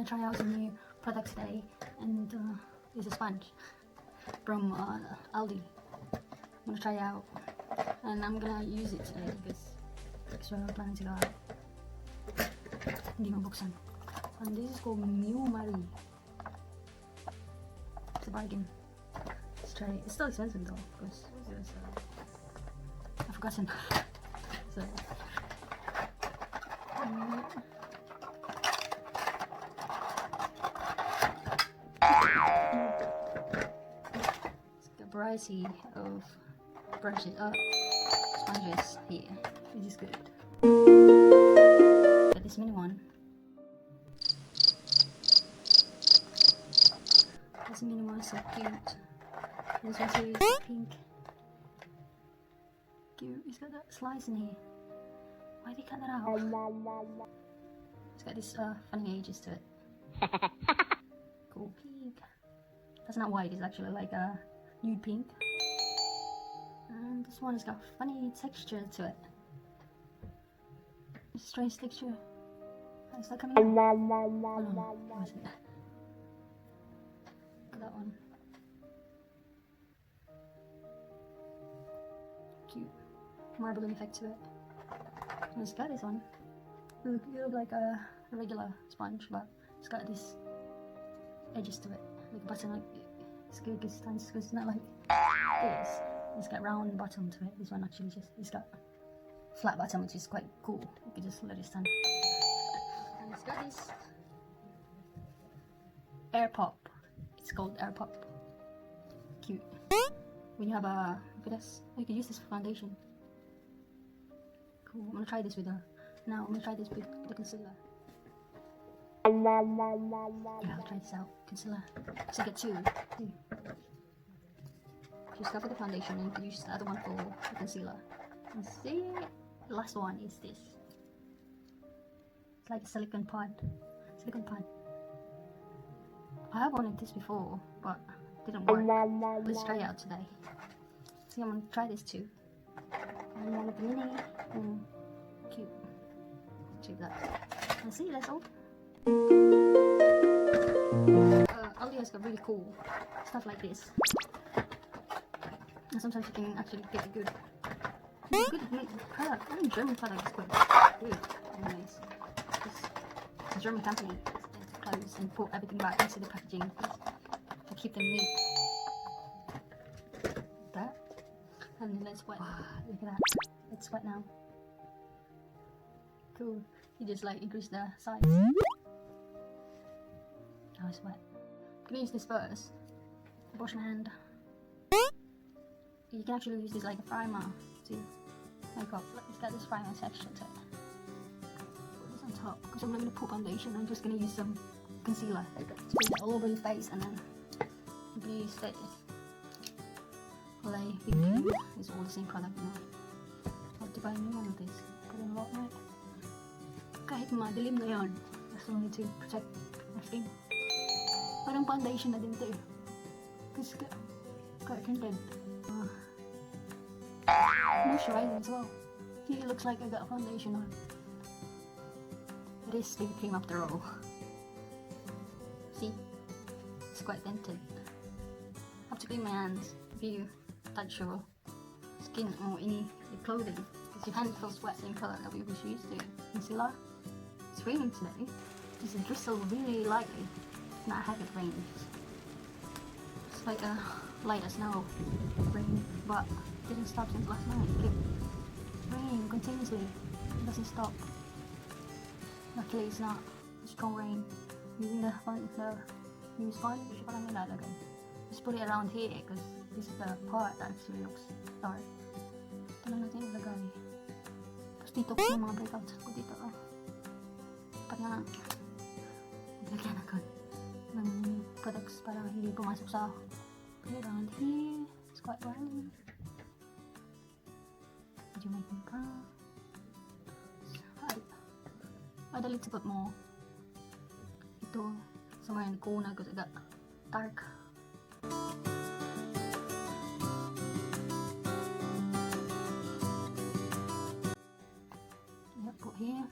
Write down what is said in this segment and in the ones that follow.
try out some new products today, and it's a sponge from Aldi. I'm gonna try it out, and I'm gonna use it today because I'm planning to go out. Hindi mabuksan. And this is called Miomare. It's a bargain. Let's try it. It's still expensive though, because I've forgotten. So it's a variety of brushes, sponges here, which is good. Got this mini one. This mini one is so cute. This one's really pink. Cute. It's got that slice in here. Why did they cut that out? It's got this funny edges to it. Cool pink. That's not white, it's actually like a nude pink. And this one has got funny texture to it. It's a strange texture. Is that coming out? Oh no, it wasn't. Look at that one. Cute. Marbling effect to it. And it's got this one. It looks like a regular sponge, but it's got this edges to it, like a button. Like it's good because it's not like this. It's got round bottom to it. This one actually it's got flat bottom, which is quite cool. You can just let it stand. And it's got this air pop. It's called air pop. Cute. When you have a this, you can use this for foundation. Cool. I'm gonna try this with the the concealer. Yeah, I'll try this out. Concealer. So I get two. Just go for the foundation and use the other one for the concealer. And see, the last one is this. It's like a silicone pad. I have wanted this before, but it didn't work. Let's try it out today. See, I'm gonna try this too. And one with the mini. Cute. Check that. And see, that's all. Aldi has got really cool stuff like this. And sometimes you can actually get a good product. I mean, German product is quite good. Very nice. It's a German company that close and put everything back into the packaging to keep them neat. That. And then let's wet. Look at that. It's wet now. Cool. You just like increase the size. Oh, it's wet. I'm gonna use this first. Wash my hand. You can actually use this like a primer to make up. It's got this primer texture to it. Put this on top because I'm not gonna put foundation. I'm just gonna use some concealer. Spread it all over your face and then I'm gonna use this. Olay Anti-wrinkle. It's all the same product now. I have to buy a new one of this. Put in a lot more. Kahit madilim na yun, I still need to protect my skin. Parang foundation na din ito eh. Kasi quite tinted. Moisturizing as well. See, it looks like I got foundation on. It is the cream after all. See? It's quite tinted. I have to clean my hands if you touch your skin or any clothing. Because your hand feels wet, same color that we was used to. Concealer. It's raining today. It's a drizzle really lightly. It's not a heavy rain. It's like a light as snow rain, but it didn't stop since last night. It kept raining continuously. It doesn't stop. Luckily it's not strong rain. Using the new sponge, parang nilalagay. Just put it around here because this is the part that actually looks dark. Ito lang natin ilagay. Tapos dito ko yung mga breakouts ko dito. Dapat nga lagyan agad ng products para hindi pumasok sa around here. It's quite burning. Did you make me proud? I'd like to put more. Ito somewhere in the corner because it got dark. Yep, put here.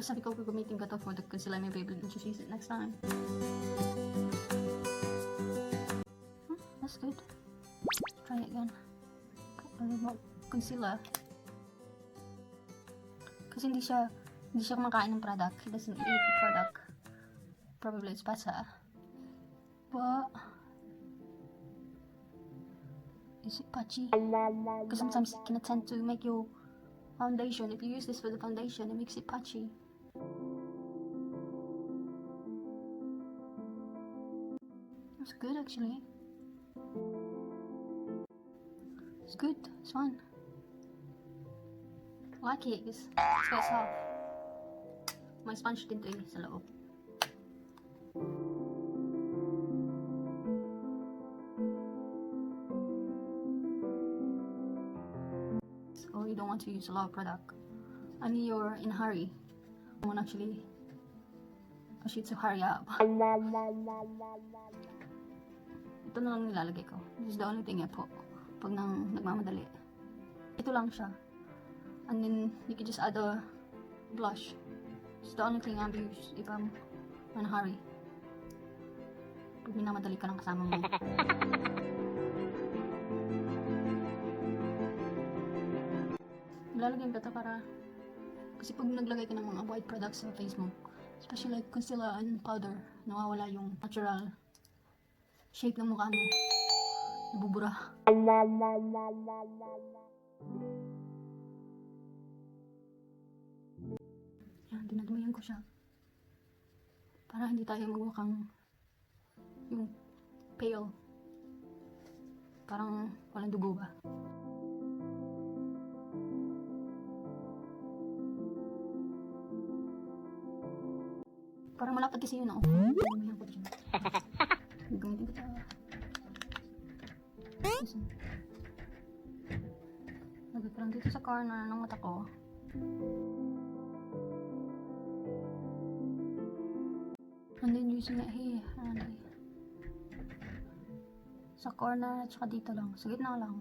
Sabi ko gagamitin ko to for the concealer my Maybelline and just use it next time. That's good. Try it again. Concealer. Kasi hindi siya kumakain ng product. He doesn't eat the product. Probably it's better. But is it patchy? Because sometimes it can tend to make your foundation. If you use this for the foundation, it makes it patchy. It's good actually. It's good. It's fun. I like it. It's quite soft. May sponge din to sa loob. So you don't want to use a lot of product. And you're in a hurry. You want actually push you to hurry up. Ito na lang nilalagay ko. This is the only thing I put pag nagmamadali. Ito lang siya. And then you can just add a blush. It's the only thing I'll use if I'm in a hurry. Pag minamadali ka ng kasama mo. Ilalagay ko ito para kasi pag naglagay ka ng mga white products sa face mo, especially like concealer and powder, nawawala yung natural shape ng mukha mo. Nabubura. Yan, dinadamihan ko siya. Para hindi tayo magmukhang yung pale. Parang walang dugo ba. Parang malapad kasi yun ako. Dinadamihan ko siya. Gamitin ko siya. Lagay ko lang dito sa corner ng mata ko. And then using it here. Sa corner at saka dito lang. Sa gitna lang.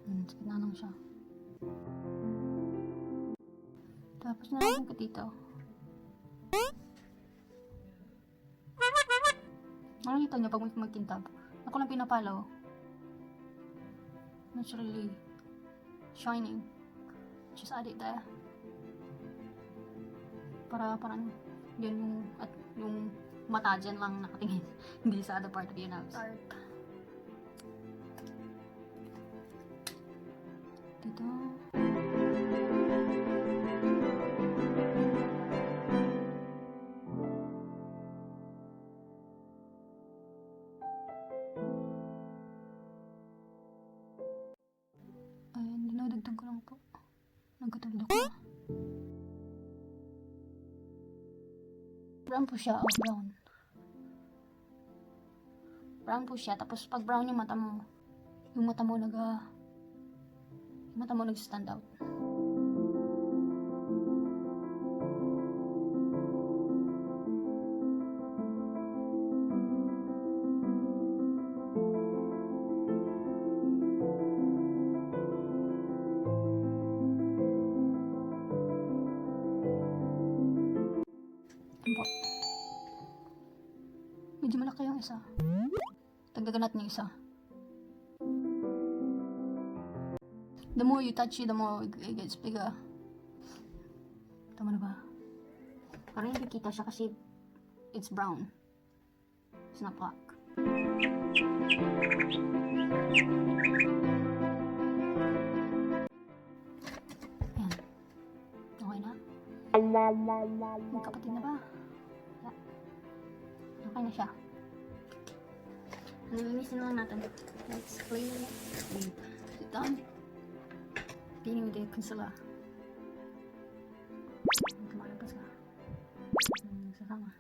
Sa gitna lang siya. Tapos nalagyan ko dito. Nakikita niyo pag may magtintab. Ako lang pinapalaw. It's really shining. Just add it there. Para parang yun yung at yung mata dyan lang nakatingin. Hindi sa other part of your nose. Dark. Dito. Ayan, dinadagdag ko lang po. Nagkatagdag ko. Brown po siya, brown. Brown po siya, tapos pag brown yung mata mo nag-stand out. Medyo malaki yung isa. Dagdagan natin yung isa. The more you touch it, the more it gets bigger. Tama na ba? Parang hindi kita siya kasi it's brown. It's not black. Ayan. Okay na? May kapatid na ba? Okay na siya. Nilinisin lang natin. Let's clean it. Sit down. Cleaning with the concealer. Kumalabas ka. Sasama.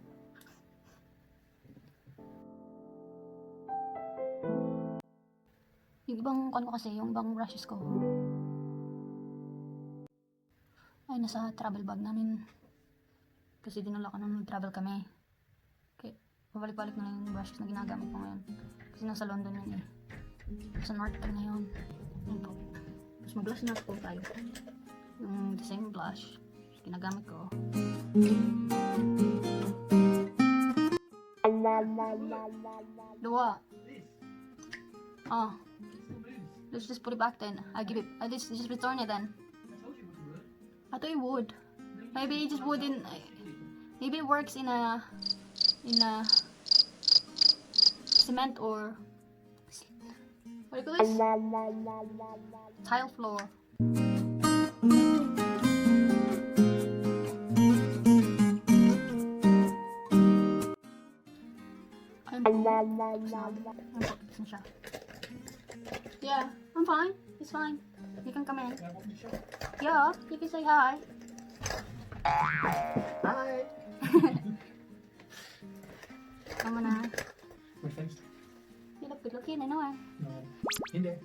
Yung ibang ko kasi, yung ibang brushes ko ay nasa travel bag namin. Kasi dinala ko nung travel kami. Pabalik-balik na lang yung brushes na ginagamit ko ngayon. Kasi nasa London yun eh. Sa North pa ngayon. Yun po. Tapos mag-blush na po tayo. Yung the same blush. ginagamit ko. Dua. Oh. Let's just put it back then. I give it. I just return it then. I thought it would. Maybe it just wouldn't. Maybe it works in a cement or what do you call this? Tile floor. Yeah, I'm fine. It's fine. You can come in. Yeah, you can say hi. Hi! Come on na. My face? You look good looking, I know eh. No. Hindi.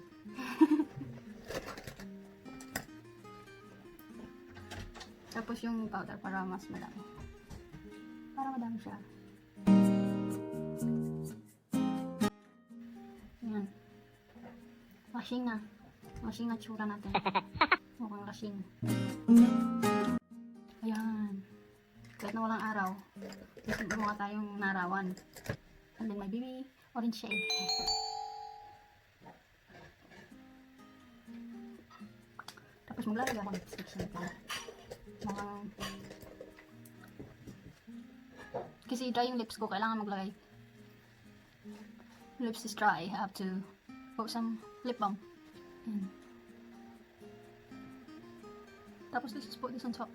Tapos yung powder para mas madami. Para madami siya. Yan. Washing na. Washing na tsura natin. Mukhang washing. Ayan. Kahit na walang araw. Kasi gumawa tayong narawan. And then my baby orange shade. Tapos maglalagay ako ng lipstick syempre. Kasi dry yung lips ko, kailangan maglagay. Lips is dry, I have to put some lip balm. Ayan. Tapos let's just put this on top.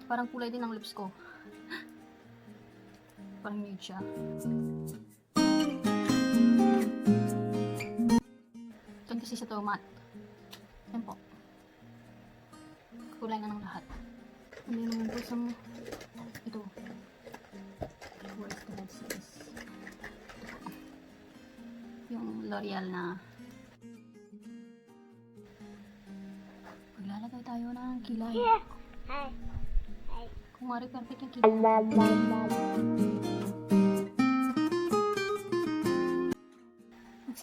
Parang kulay din ng lips ko. Parang nude siya. Ito kasi sa to matte. Yan po. Kulay na ng lahat. Hindi naman po sa ito. Where's the red space? Yung L'Oreal na maglalagay tayo ng kilay. Hi. Kung mari perfect yung kilay.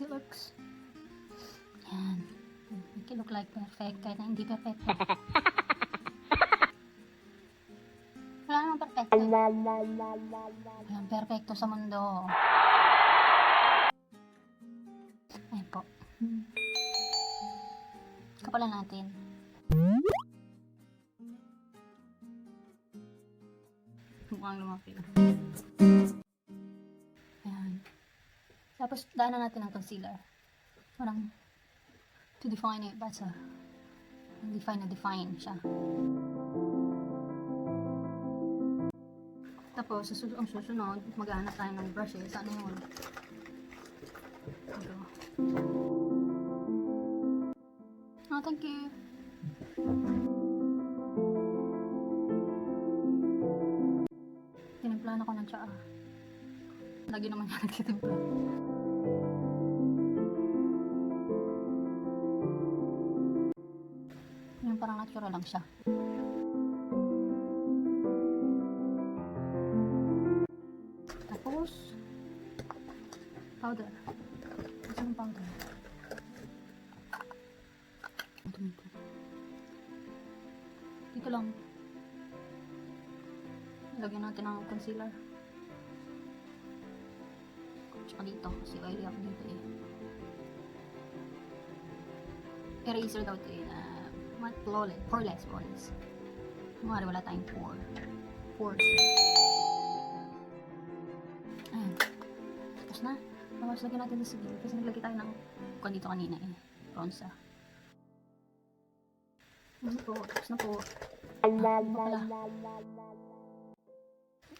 It looks. Yan. Make it look like perfect kahit na hindi perfect. Wala namang perfecto. Yan, perfecto sa mundo. Ayan po. Kapalan natin. Mukhang lumapit. Ayan. Tapos, daanan natin ang concealer. Parang, to define it, that's a, define siya. Tapos, ang susunod, maghanap tayo ng brushes. Ano yun? Ito. Oh, thank you. Tinimplahan ako ng tsaa. Lagi naman yan nagtitimpla. Yung parang natural lang siya. Tapos, powder. Gusto ng powder. Dito lang. Lagyan natin ng concealer. Tsaka dito, kasi oily ako dito eh. Eraser daw ito eh. Matte poreless. Kumari wala tayong pores. Ayan. Tapos na. Tapos lagyan natin sa gilid. Kasi naglagay tayo ng kung dito kanina eh. Bronzer. Tapos na po.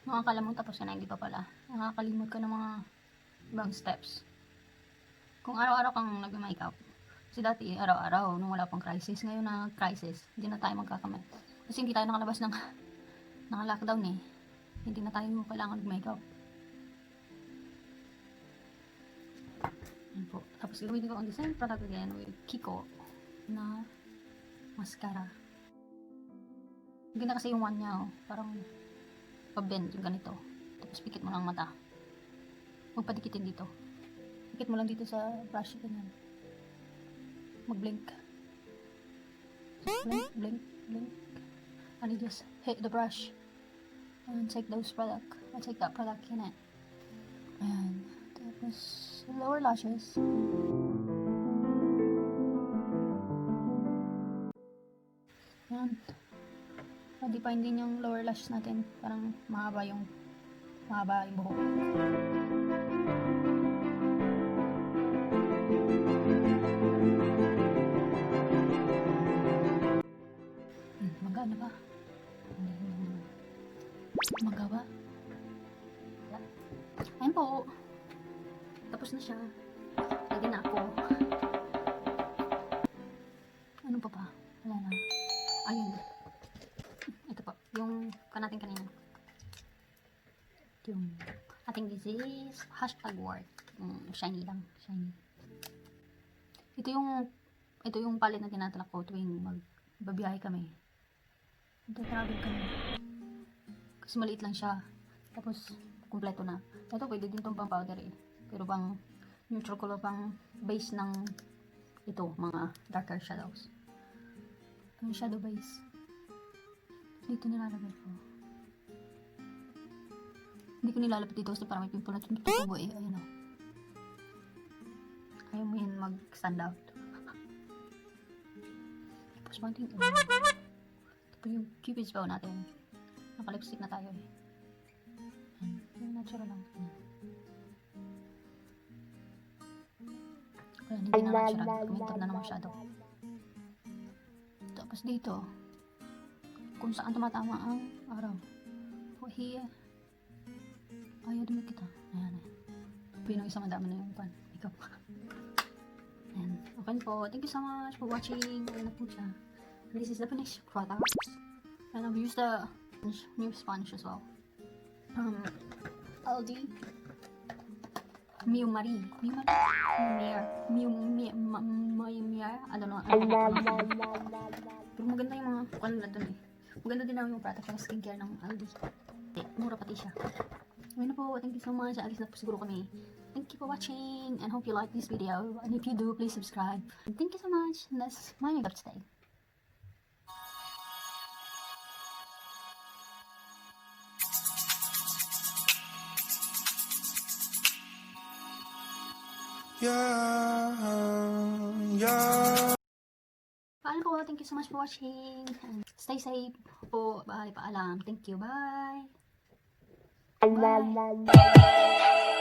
Makakalamang tapos ka na, hindi pa pala. Nakakalimot ka ng mga ibang steps. Kung araw-araw kang nag-makeup, kasi dati araw-araw, nung wala pang crisis, ngayon na crisis, hindi na tayo magkakamay. Kasi hindi tayo nakalabas ng lockdown eh. Hindi na tayo kailangan mag-makeup. Yan po. Tapos gagawin ko ang design product again with Kiko na mascara. Ganda kasi yung one niya, oh. Parang pa-bend yung ganito. Tapos pikit mo lang mata. Huwag padikitin dito. Pikit mo lang dito sa brush, ganyan. mag-blink. Blink, blink, blink. And you just hit the brush and take those product. I take that product in it. And tapos lower lashes. Yan. Pa-define din yung lower lash natin. Parang mahaba yung buhok. Magana ba? Magawa? Ayun po. Tapos na siya. Ready na ako. Ano pa ba? Wala na. Ayun. Ito po. Yung natin kanina. Yung I think this is #work. Shiny lang. Shiny. Ito yung palette na tinatalak ko tuwing magbabiyahe kami. Travel kami. Kasi maliit lang siya. Tapos, kumpleto na. Ito, pwede din itong pang powder eh. Pero pang neutral color, pang base ng ito, mga darker shadows. Yung shadow base. Dito nilalagay ko. Hindi ko nilalapit dito kasi parang may pimple na tutubo eh. Ayun o. Ayaw mo yan mag-stand out. Tapos konting ito yung Cupid's bow natin. Naka-lipstick na tayo eh. Yung natural lang. Kaya hindi na natural. Kumintab na naman masyado. Tapos dito, kung saan tumatama ang araw. For here. Ayaw dumikit ha. Ayan eh. Pinong isang madami na yung pan. Ikaw. Ayan. Okay po. Thank you so much for watching. Ayan na po siya. This is the finished product. And I've used the new sponge as well. Aldi. Miomare. Miomare. I don't know. Pero maganda yung mga kanila dun eh. Maganda din naman yung product ng skincare ng Aldi. Mura pati siya. Ayun na po. Thank you so much. Alis na po siguro kami. Thank you for watching and hope you like this video. And if you do, please subscribe. And thank you so much. And that's my makeup today. Paalam po. Thank you so much for watching. And stay safe po. Bye. Paalam. Thank you. Bye. Bye.